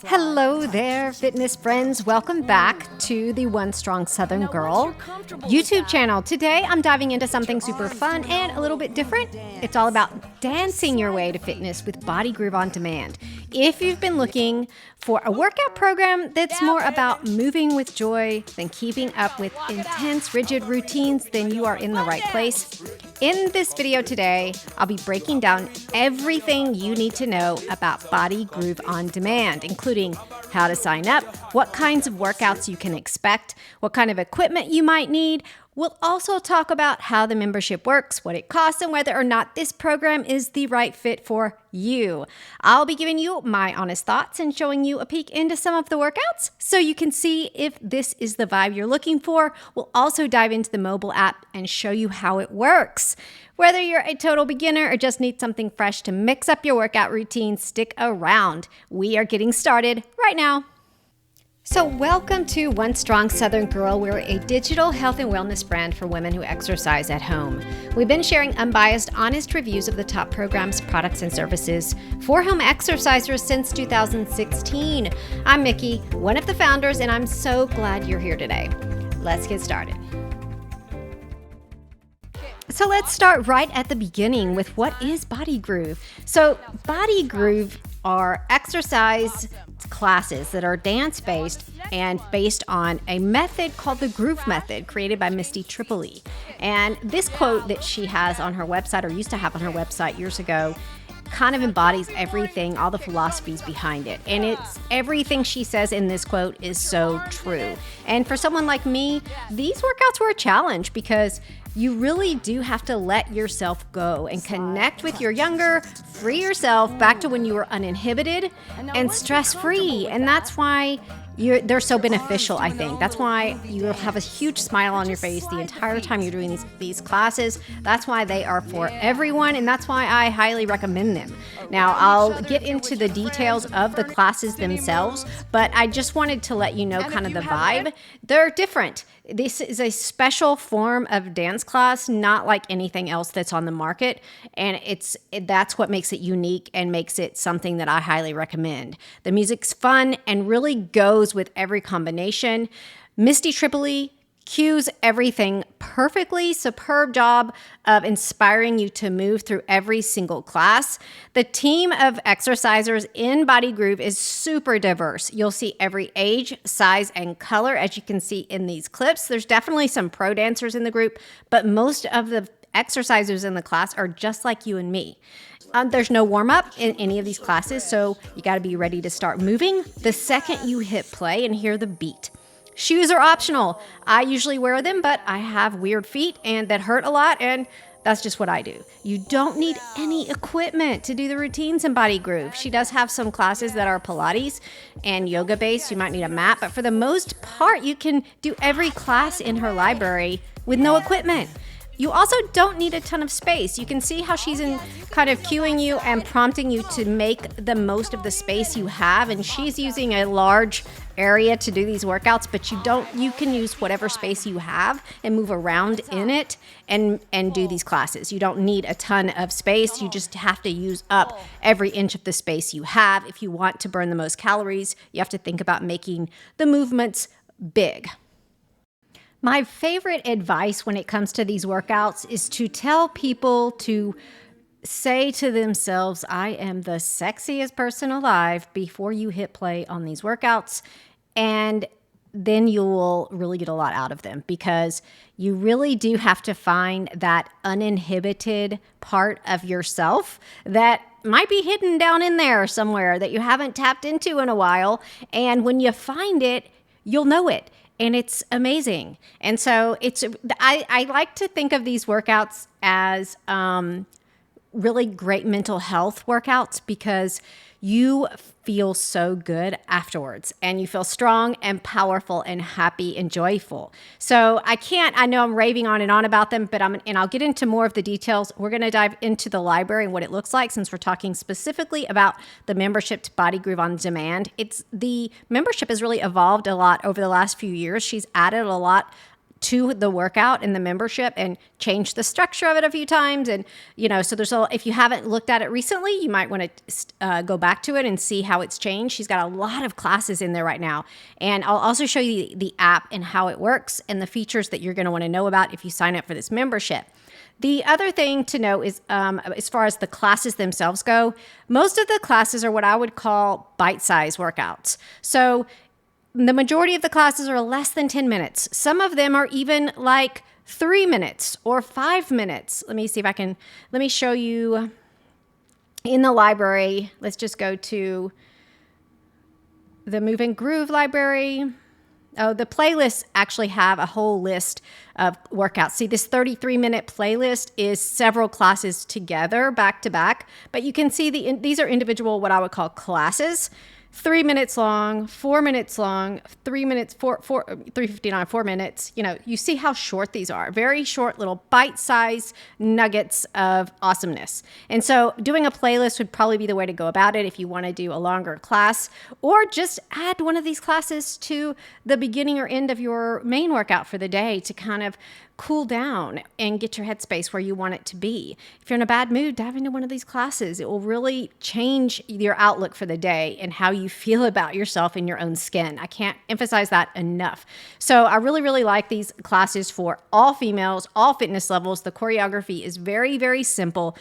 Hello there, fitness friends. Welcome back to the One Strong Southern Girl YouTube channel. Today, I'm diving into something super fun and a little bit different. It's all about dancing your way to fitness with Body Groove on Demand. If you've been looking for a workout program that's more about moving with joy than keeping up with intense, rigid routines, then you are in the right place. In this video today, I'll be breaking down everything you need to know about Body Groove on Demand, including how to sign up, what kinds of workouts you can expect, what kind of equipment you might need. We'll also talk about how the membership works, what it costs, and whether or not this program is the right fit for you. I'll be giving you my honest thoughts and showing you a peek into some of the workouts so you can see if this is the vibe you're looking for. We'll also dive into the mobile app and show you how it works. Whether you're a total beginner or just need something fresh to mix up your workout routine, stick around. We are getting started right now. So welcome to One Strong Southern Girl. We're a digital health and wellness brand for women who exercise at home. We've been sharing unbiased, honest reviews of the top programs, products, and services for home exercisers since 2016. I'm Mickey, one of the founders, and I'm so glad you're here today. Let's get started. So let's start right at the beginning with what is Body Groove. So Body Groove are exercise classes that are dance-based and based on a method called the Groove Method, created by Misty Tripoli. And this quote that she has on her website, or used to have on her website years ago, kind of embodies everything, all the philosophies behind it. And it's everything she says in this quote is so true. And for someone like me, these workouts were a challenge because you really do have to let yourself go and connect with your younger, free yourself back to when you were uninhibited and stress-free. And that's why they're so beneficial, I think. That's why you'll have a huge smile on your face the entire time you're doing these classes. That's why they are for everyone, and that's why I highly recommend them. Now, I'll get into the details of the classes themselves, but I just wanted to let you know kind of the vibe. They're different. This is a special form of dance class, not like anything else that's on the market. And that's what makes it unique and makes it something that I highly recommend. The music's fun and really goes with every combination. Misty Tripoli cues everything perfectly. Superb job of inspiring you to move through every single class. The team of exercisers in Body Groove is super diverse. You'll see every age, size, and color, as you can see in these clips. There's definitely some pro dancers in the group, but most of the exercisers in the class are just like you and me. There's no warm-up in any of these classes, so you got to be ready to start moving the second you hit play and hear the beat. Shoes are optional. I usually wear them, but I have weird feet and that hurt a lot, and that's just what I do. You don't need any equipment to do the routines in Body Groove. She does have some classes that are Pilates and yoga based. You might need a mat, but for the most part, you can do every class in her library with no equipment. You also don't need a ton of space. You can see how she's kind of cueing you and prompting you to make the most of the space you have. And she's using a large area to do these workouts, but you can use whatever space you have and move around in it and do these classes. You don't need a ton of space. You just have to use up every inch of the space you have. If you want to burn the most calories, you have to think about making the movements big. My favorite advice when it comes to these workouts is to tell people to say to themselves, I am the sexiest person alive before you hit play on these workouts. And then you will really get a lot out of them because you really do have to find that uninhibited part of yourself that might be hidden down in there somewhere that you haven't tapped into in a while. And when you find it, you'll know it. And it's amazing. And so I like to think of these workouts as really great mental health workouts because you feel so good afterwards and you feel strong and powerful and happy and joyful. So I know I'm raving on and on about them, but I'll get into more of the details. We're going to dive into the library and what it looks like since we're talking specifically about the membership to Body Groove on Demand. The membership has really evolved a lot over the last few years. She's added a lot to the workout and the membership and changed the structure of it a few times. And, so if you haven't looked at it recently, you might want to go back to it and see how it's changed. She's got a lot of classes in there right now. And I'll also show you the app and how it works and the features that you're going to want to know about if you sign up for this membership. The other thing to know is, as far as the classes themselves go, most of the classes are what I would call bite-sized workouts. So the majority of the classes are less than 10 minutes. Some of them are even like 3 minutes or 5 minutes. Let me show you in the library. Let's just go to the Move and Groove library. Oh, the playlists actually have a whole list of workouts. See, this 33-minute playlist is several classes together, back to back. But you can see these are individual, what I would call classes. 3 minutes long, 4 minutes long, 3 minutes, 359, 4 minutes. You see how short these are. Very short little bite-sized nuggets of awesomeness. And so doing a playlist would probably be the way to go about it if you want to do a longer class, or just add one of these classes to the beginning or end of your main workout for the day to kind of cool down and get your headspace where you want it to be. If you're in a bad mood, dive into one of these classes. It will really change your outlook for the day and how you feel about yourself in your own skin. I can't emphasize that enough. So I really, really like these classes for all females, all fitness levels. The choreography is very, very simple.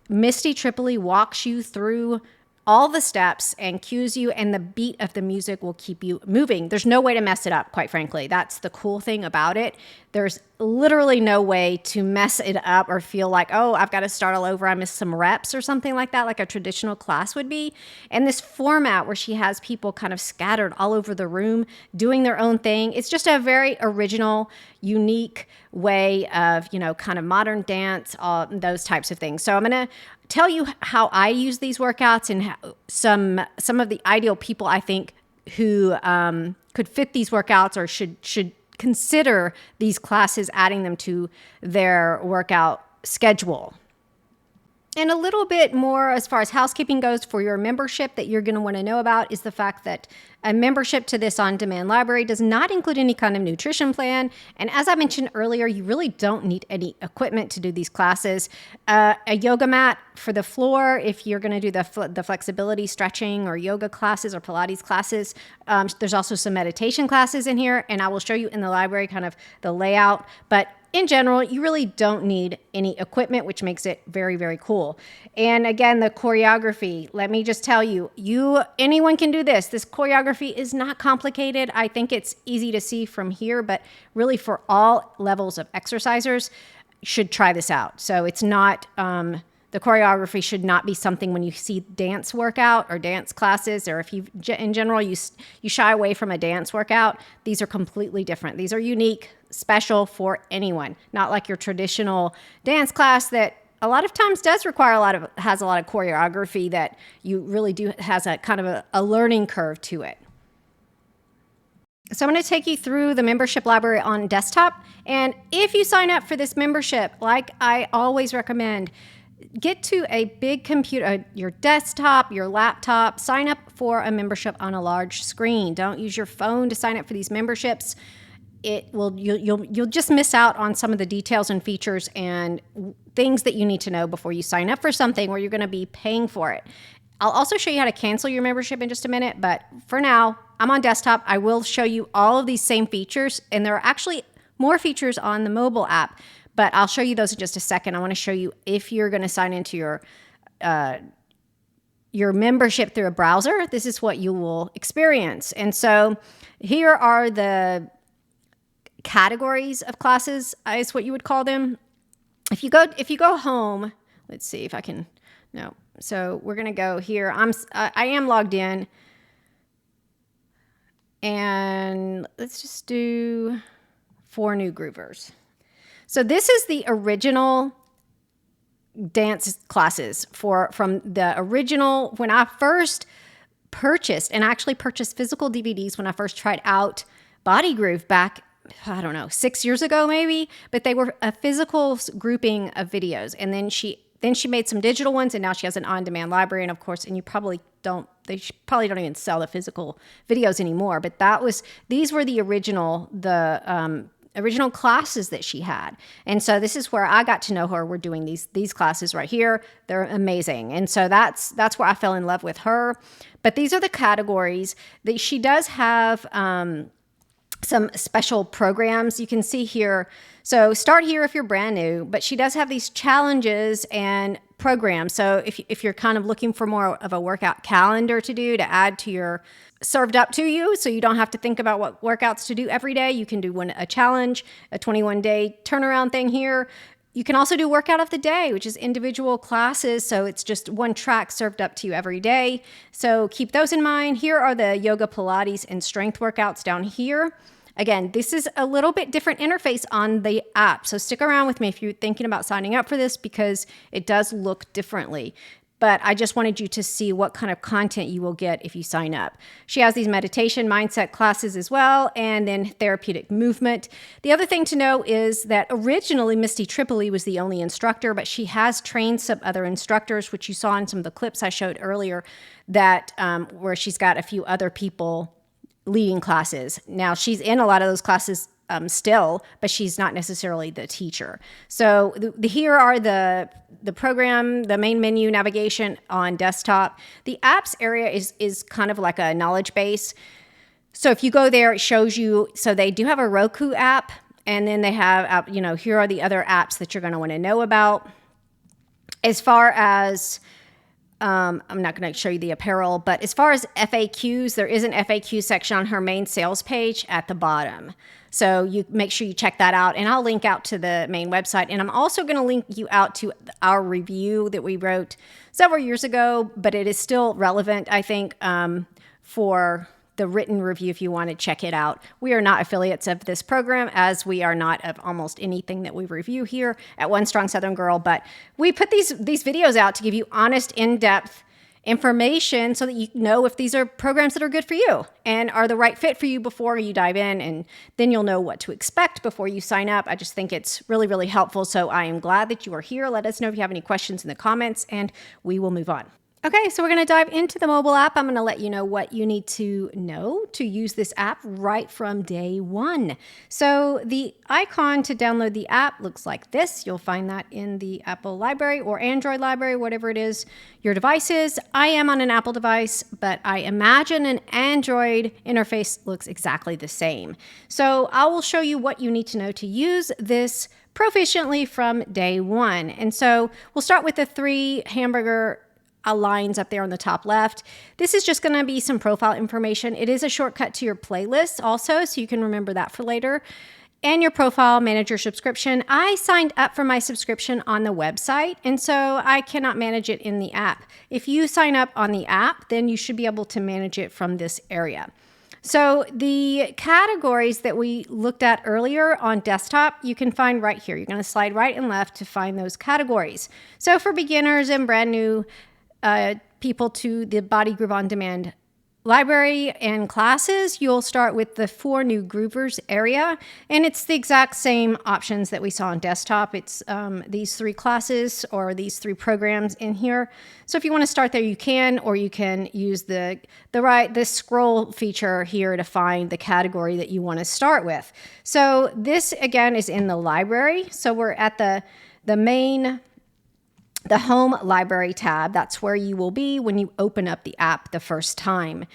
Misty Tripoli walks you through all the steps and cues you, and the beat of the music will keep you moving. There's no way to mess it up, quite frankly. That's the cool thing about it. There's literally no way to mess it up or feel like, oh, I've got to start all over. I missed some reps or something like that, like a traditional class would be. And this format where she has people kind of scattered all over the room doing their own thing, it's just a very original, unique way of, kind of modern dance, those types of things. So I'm going to tell you how I use these workouts and how some of the ideal people I think who could fit these workouts or should consider these classes, adding them to their workout schedule. And a little bit more as far as housekeeping goes for your membership that you're going to want to know about is the fact that a membership to this on-demand library does not include any kind of nutrition plan. And as I mentioned earlier, you really don't need any equipment to do these classes. A yoga mat for the floor, if you're going to do the flexibility stretching or yoga classes or Pilates classes. There's also some meditation classes in here, and I will show you in the library kind of the layout. But in general, you really don't need any equipment, which makes it very, very cool. And again, the choreography, let me just tell you, anyone can do this. This choreography is not complicated. I think it's easy to see from here, but really for all levels of exercisers, should try this out. So it's not, the choreography should not be something when you see dance workout or dance classes, or if in general, you shy away from a dance workout. These are completely different. These are unique, special for anyone, not like your traditional dance class that a lot of times does require has a lot of choreography that you really do, has a kind of a learning curve to it. So I'm going to take you through the membership library on desktop. And if you sign up for this membership, like I always recommend, get to a big computer, your desktop, your laptop, sign up for a membership on a large screen. Don't use your phone to sign up for these memberships. You'll just miss out on some of the details and features and things that you need to know before you sign up for something where you're going to be paying for it. I'll also show you how to cancel your membership in just a minute, but for now, I'm on desktop. I will show you all of these same features, and there are actually more features on the mobile app, but I'll show you those in just a second. I want to show you if you're going to sign into your membership through a browser, this is what you will experience. And so here are the categories of classes, is what you would call them. If you go home, let's see if I can, no. So we're going to go here. I am logged in, and let's just do 4 new groovers. So this is the original dance classes from the original, when I first purchased, and I actually purchased physical DVDs when I first tried out Body Groove back, I don't know, 6 years ago maybe, but they were a physical grouping of videos. And then she made some digital ones, and now she has an on-demand library. And of course, and they probably don't even sell the physical videos anymore, but these were the original, original classes that she had. And so this is where I got to know her. We're doing these classes right here. They're amazing. And so that's where I fell in love with her. But these are the categories that she does have. Some special programs you can see here. So start here if you're brand new, but she does have these challenges and programs. So if you're kind of looking for more of a workout calendar to do, to add to your served up to you, so you don't have to think about what workouts to do every day, you can do a challenge, a 21-day turnaround thing here. You can also do workout of the day, which is individual classes. So it's just one track served up to you every day. So keep those in mind. Here are the yoga, Pilates, and strength workouts down here. Again, this is a little bit different interface on the app. So stick around with me if you're thinking about signing up for this, because it does look differently. But I just wanted you to see what kind of content you will get if you sign up. She has these meditation mindset classes as well, and then therapeutic movement. The other thing to know is that originally Misty Tripoli was the only instructor, but she has trained some other instructors, which you saw in some of the clips I showed earlier, that where she's got a few other people leading classes. Now, she's in a lot of those classes still, but she's not necessarily the teacher. So here are the program, the main menu navigation on desktop. The apps area is kind of like a knowledge base. So if you go there, it shows you, so they do have a Roku app, and then they have, here are the other apps that you're going to want to know about. As far as I'm not going to show you the apparel, but as far as FAQs, there is an FAQ section on her main sales page at the bottom. So you make sure you check that out, and I'll link out to the main website. And I'm also going to link you out to our review that we wrote several years ago, but it is still relevant, I think, for the written review if you want to check it out. We are not affiliates of this program, as we are not of almost anything that we review here at One Strong Southern Girl, but we put these videos out to give you honest, in-depth information so that you know if these are programs that are good for you and are the right fit for you before you dive in, and then you'll know what to expect before you sign up. I just think it's really, really helpful. So I am glad that you are here. Let us know if you have any questions in the comments, and we will move on. Okay, so we're going to dive into the mobile app. I'm going to let you know what you need to know to use this app right from day one. So the icon to download the app looks like this. You'll find that in the Apple library or Android library, whatever it is your device is. I am on an Apple device, but I imagine an Android interface looks exactly the same. So I will show you what you need to know to use this proficiently from day one. And so we'll start with the 3 hamburger lines up there on the top left. This is just going to be some profile information. It is a shortcut to your playlist also, so you can remember that for later. And your profile, manage your subscription. I signed up for my subscription on the website, and so I cannot manage it in the app. If you sign up on the app, then you should be able to manage it from this area. So the categories that we looked at earlier on desktop, you can find right here. You're going to slide right and left to find those categories. So for beginners and brand new people to the Body Groove On Demand library and classes, you'll start with the 4 new groovers area, and it's the exact same options that we saw on desktop. It's these 3 classes or these 3 programs in here. So if you want to start there, you can, or you can use the scroll feature here to find the category that you want to start with. So this again is in the library. So we're at the home library tab. That's where you will be when you open up the app the first time.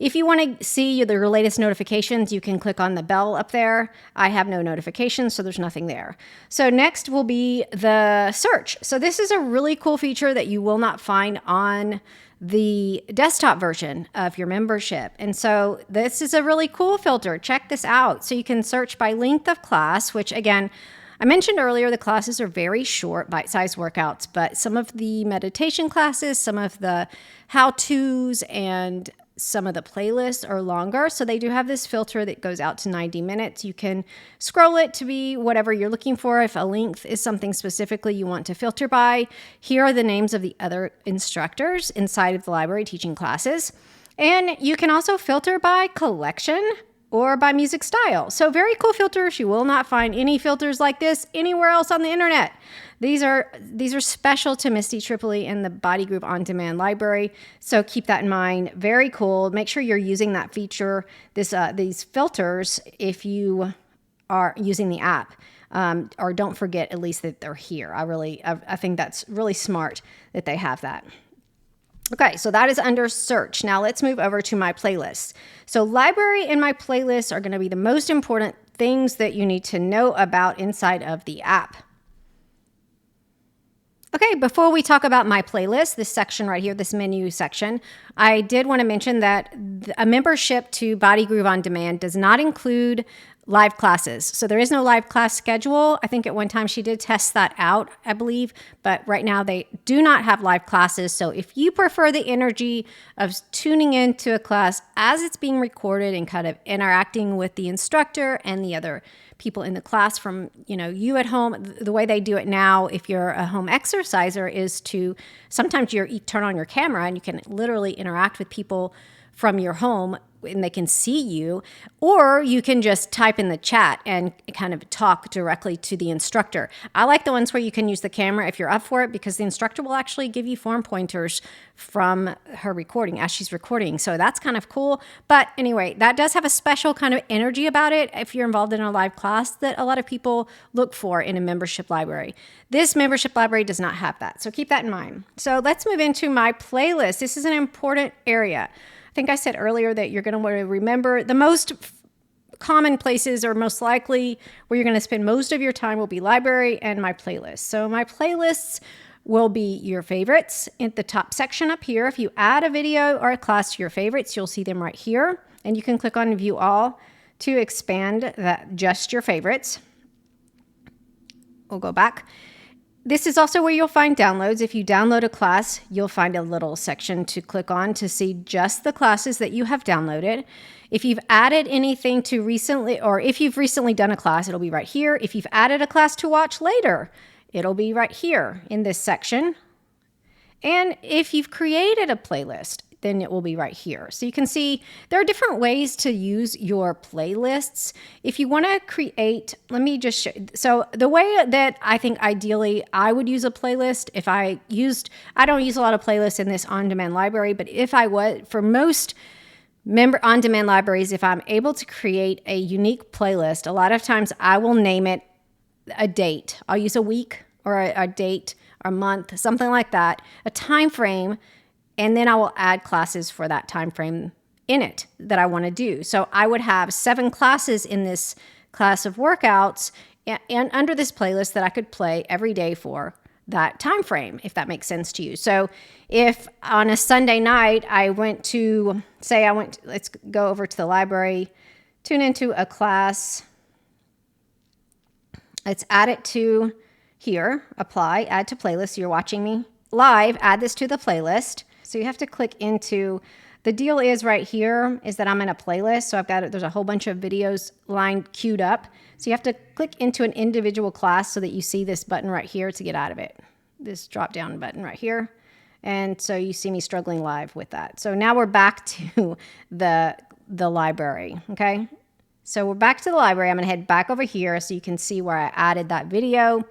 If you want to see your latest notifications, you can click on the bell up there. I have no notifications, so there's nothing there. So next will be the search. So this is a really cool feature that you will not find on the desktop version of your membership. And so this is a really cool filter. Check this out. So you can search by length of class, which again, I mentioned earlier the classes are very short, bite-sized workouts, but some of the meditation classes, some of the how-tos, and some of the playlists are longer. So they do have this filter that goes out to 90 minutes. You can scroll it to be whatever you're looking for. If a length is something specifically you want to filter by, here are the names of the other instructors inside of the library teaching classes. And you can also filter by collection or by music style. So very cool filters. You will not find any filters like this anywhere else on the internet. These are special to Misty Tripoli and the Body Groove On Demand library. So keep that in mind. Very cool. Make sure you're using that feature, these filters, if you are using the app, or don't forget at least that they're here. I think that's really smart that they have that. Okay, so that is under search. Now let's move over to my playlists. So library and my playlists are going to be the most important things that you need to know about inside of the app. Okay, before we talk about my playlist, this section right here, this menu section, I did want to mention that a membership to Body Groove On Demand does not include live classes. So there is no live class schedule. I think at one time she did test that out, I believe, but right now they do not have live classes. So if you prefer the energy of tuning into a class as it's being recorded and kind of interacting with the instructor and the other people in the class from, you at home, the way they do it now, if you're a home exerciser, is to sometimes you turn on your camera and you can literally interact with people from your home and they can see you, or you can just type in the chat and kind of talk directly to the instructor. I like the ones where you can use the camera if you're up for it, because the instructor will actually give you form pointers from her recording as she's recording. So that's kind of cool. But anyway, that does have a special kind of energy about it if you're involved in a live class that a lot of people look for in a membership library. This membership library does not have that. So keep that in mind. So let's move into my playlist. This is an important area. I think I said earlier that you're going to want to remember the most common places, or most likely where you're going to spend most of your time, will be library and my playlist. So my playlists will be your favorites in the top section up here. If you add a video or a class to your favorites, you'll see them right here. And you can click on view all to expand that just your favorites. We'll go back. This is also where you'll find downloads. If you download a class, you'll find a little section to click on to see just the classes that you have downloaded. If you've added anything to recently, or if you've recently done a class, it'll be right here. If you've added a class to watch later, it'll be right here in this section. And if you've created a playlist, then it will be right here. So you can see there are different ways to use your playlists. If you want to create, let me just show. So the way that I think ideally I would use a playlist, I don't use a lot of playlists in this on-demand library, but if I would, for most on-demand libraries, if I'm able to create a unique playlist, a lot of times I will name it a date. I'll use a week or a date or a month, something like that, a time frame. And then I will add classes for that time frame in it that I want to do. So I would have 7 classes in this class of workouts and under this playlist that I could play every day for that time frame, if that makes sense to you. So if on a Sunday night let's go over to the library, tune into a class. Let's add it to here, apply, add to playlist. You're watching me live, add this to the playlist. So you have to click into, the deal is right here is that I'm in a playlist. So there's a whole bunch of videos queued up. So you have to click into an individual class so that you see this button right here to get out of it. This drop down button right here. And so you see me struggling live with that. So now we're back to the library, okay? So we're back to the library. I'm gonna head back over here so you can see where I added that video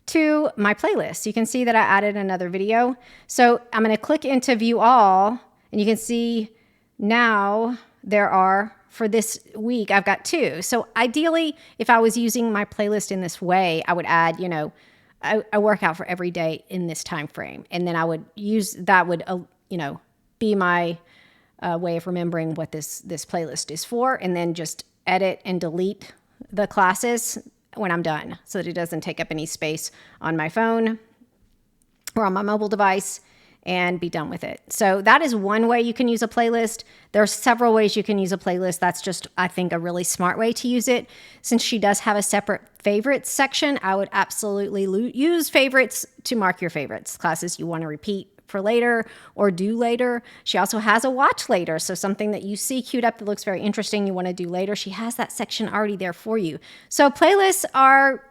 to my playlist. You can see that I added another video. So I'm going to click into view all, and you can see now there are, for this week, I've got 2. So ideally, if I was using my playlist in this way, I would add, a workout for every day in this time frame. And then I would use, that would, be my way of remembering what this playlist is for, and then just edit and delete the classes when I'm done so that it doesn't take up any space on my phone or on my mobile device, and be done with it. So that is one way you can use a playlist. There are several ways you can use a playlist. That's just, I think, a really smart way to use it. Since she does have a separate favorites section, I would absolutely use favorites to mark your favorites, classes you want to repeat for later or do later. She also has a watch later. So something that you see queued up that looks very interesting, you want to do later, she has that section already there for you. So playlists are,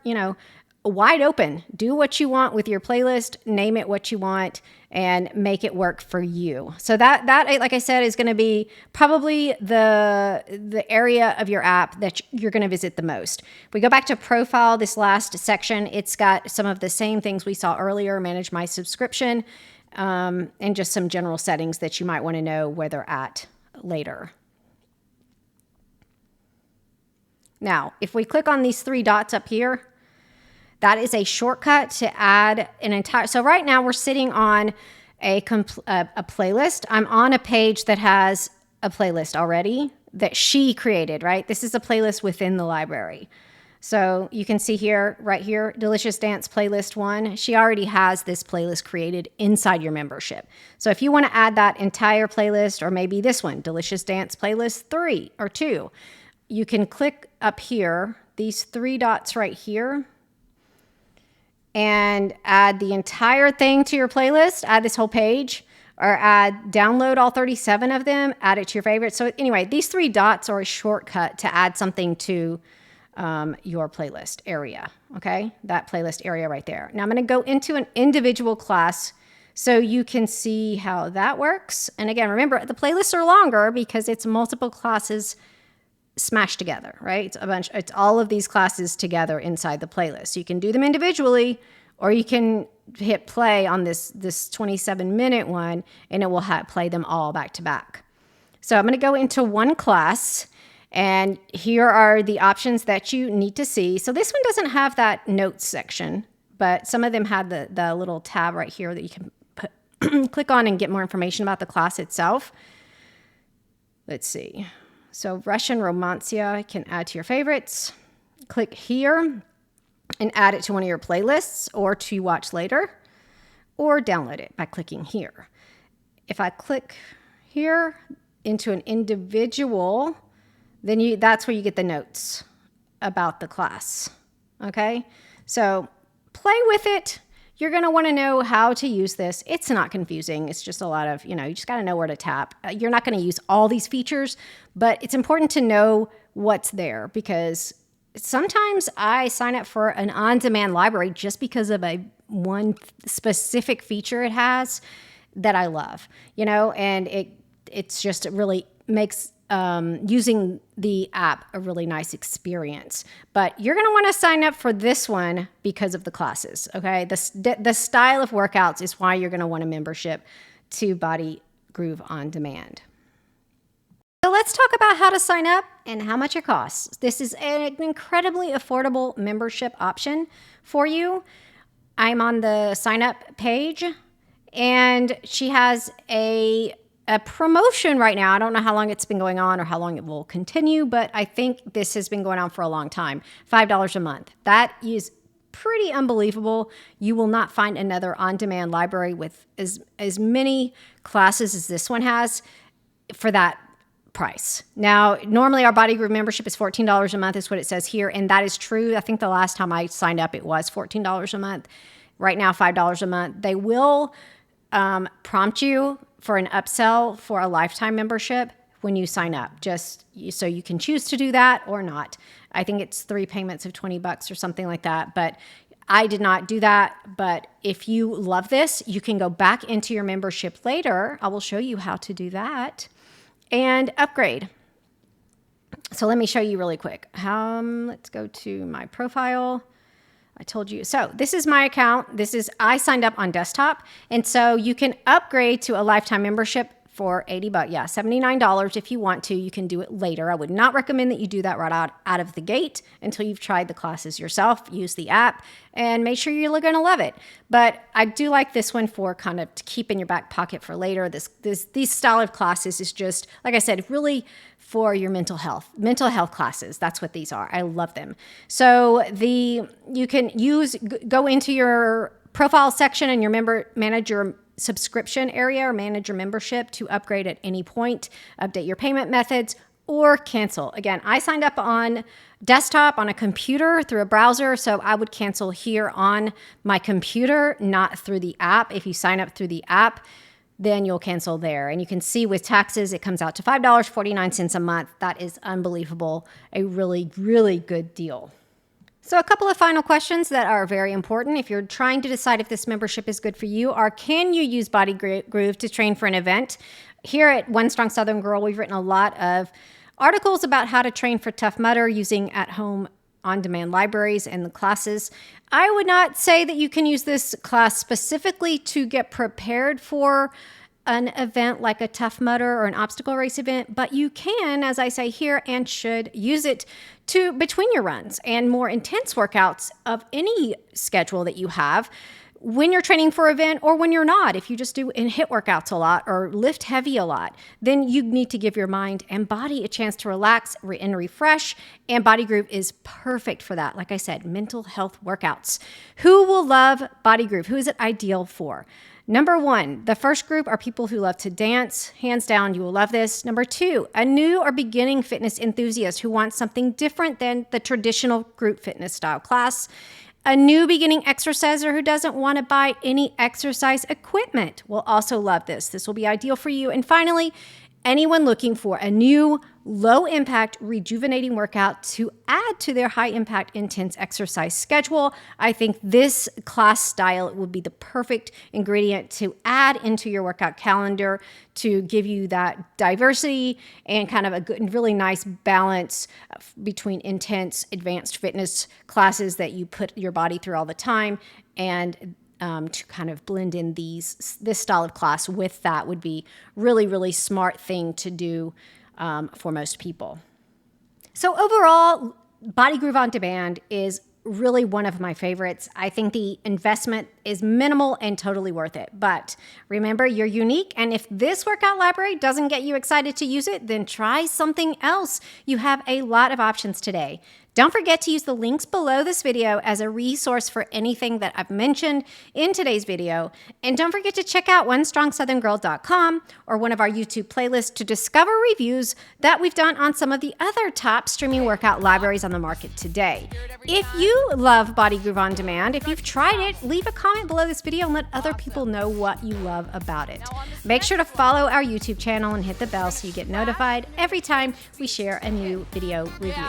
wide open. Do what you want with your playlist, name it what you want, and make it work for you. So that like I said, is going to be probably the area of your app that you're going to visit the most. If we go back to profile, this last section, it's got some of the same things we saw earlier, manage my subscription, and just some general settings that you might want to know where they're at later. Now, if we click on these three dots up here, that is a shortcut to add an entire, so right now we're sitting on a playlist. I'm on a page that has a playlist already that she created, right? This is a playlist within the library. So you can see here, right here, Delicious Dance Playlist 1. She already has this playlist created inside your membership. So if you want to add that entire playlist, or maybe this one, Delicious Dance Playlist 3 or 2, you can click up here, these three dots right here, and add the entire thing to your playlist, add this whole page, or download all 37 of them, add it to your favorites. So anyway, these three dots are a shortcut to add something to your playlist area, okay? That playlist area right there. Now I'm gonna go into an individual class so you can see how that works. And again, remember, the playlists are longer because it's multiple classes smashed together, right? It's all of these classes together inside the playlist. So you can do them individually, or you can hit play on this 27-minute one and it will play them all back to back. So I'm going to go into one class, and here are the options that you need to see. So this one doesn't have that notes section, but some of them have the little tab right here that you can click on and get more information about the class itself. Let's see. So Russian Romancia can add to your favorites. Click here and add it to one of your playlists, or to watch later, or download it by clicking here. If I click here into an individual, then that's where you get the notes about the class, okay? So play with it. You're going to want to know how to use this. It's not confusing. It's just a lot of, you just got to know where to tap. You're not going to use all these features, but it's important to know what's there, because sometimes I sign up for an on-demand library just because of one specific feature it has that I love, and it's just, it really makes using the app a really nice experience. But you're going to want to sign up for this one because of the classes, okay? The style of workouts is why you're going to want a membership to Body Groove On Demand. So let's talk about how to sign up and how much it costs. This is an incredibly affordable membership option for you. I'm on the sign up page, and she has a promotion right now. I don't know how long it's been going on or how long it will continue, but I think this has been going on for a long time. $5 a month. That is pretty unbelievable. You will not find another on-demand library with as many classes as this one has for that price. Now, normally our Body Groove membership is $14 a month is what it says here, and that is true. I think the last time I signed up, it was $14 a month. Right now, $5 a month. They will prompt you for an upsell for a lifetime membership when you sign up, just so you can choose to do that or not. I think it's 3 payments of $20 or something like that, but I did not do that. But if you love this, you can go back into your membership later. I will show you how to do that and upgrade. So let me show you really quick. Let's go to my profile. I told you. So this is my account. I signed up on desktop. And so you can upgrade to a lifetime membership for $80, yeah, $79 if you want to. You can do it later. I would not recommend that you do that right out of the gate until you've tried the classes yourself. Use the app and make sure you're going to love it. But I do like this one for kind of to keep in your back pocket for later. These style of classes is just, like I said, really for your mental health classes. That's what these are. I love them. So you can go into your profile section and manage your subscription area or manage your membership to upgrade at any point, update your payment methods, or cancel. Again, I signed up on desktop on a computer through a browser, so I would cancel here on my computer, not through the app. If you sign up through the app, then you'll cancel there. And you can see with taxes, it comes out to $5.49 a month. That is unbelievable. A really, really good deal. So a couple of final questions that are very important if you're trying to decide if this membership is good for you are, can you use Body Groove to train for an event? Here at One Strong Southern Girl, we've written a lot of articles about how to train for Tough Mudder using at-home on-demand libraries and the classes. I would not say that you can use this class specifically to get prepared for an event like a Tough Mudder or an obstacle race event, but you can, as I say here, and should use it to between your runs and more intense workouts of any schedule that you have when you're training for an event or when you're not. If you just do and hit workouts a lot or lift heavy a lot, then you need to give your mind and body a chance to relax and refresh. And Body Groove is perfect for that. Like I said, mental health workouts. Who will love Body Groove? Who is it ideal for? Number one, the first group are people who love to dance. Hands down, you will love this. Number two, a new or beginning fitness enthusiast who wants something different than the traditional group fitness style class. A new beginning exerciser who doesn't want to buy any exercise equipment will also love this. This will be ideal for you. And finally, anyone looking for a new low-impact, rejuvenating workout to add to their high-impact, intense exercise schedule. I think this class style would be the perfect ingredient to add into your workout calendar to give you that diversity and kind of a good and really nice balance between intense, advanced fitness classes that you put your body through all the time and to kind of blend in this style of class with that would be really, really smart thing to do for most people. So overall, Body Groove on Demand is really one of my favorites. I think the investment is minimal and totally worth it. But remember, you're unique. And if this workout library doesn't get you excited to use it, then try something else. You have a lot of options today. Don't forget to use the links below this video as a resource for anything that I've mentioned in today's video. And don't forget to check out OneStrongSouthernGirl.com or one of our YouTube playlists to discover reviews that we've done on some of the other top streaming workout libraries on the market today. If you love Body Groove on Demand, if you've tried it, leave a comment below this video and let other people know what you love about it. Make sure to follow our YouTube channel and hit the bell so you get notified every time we share a new video review.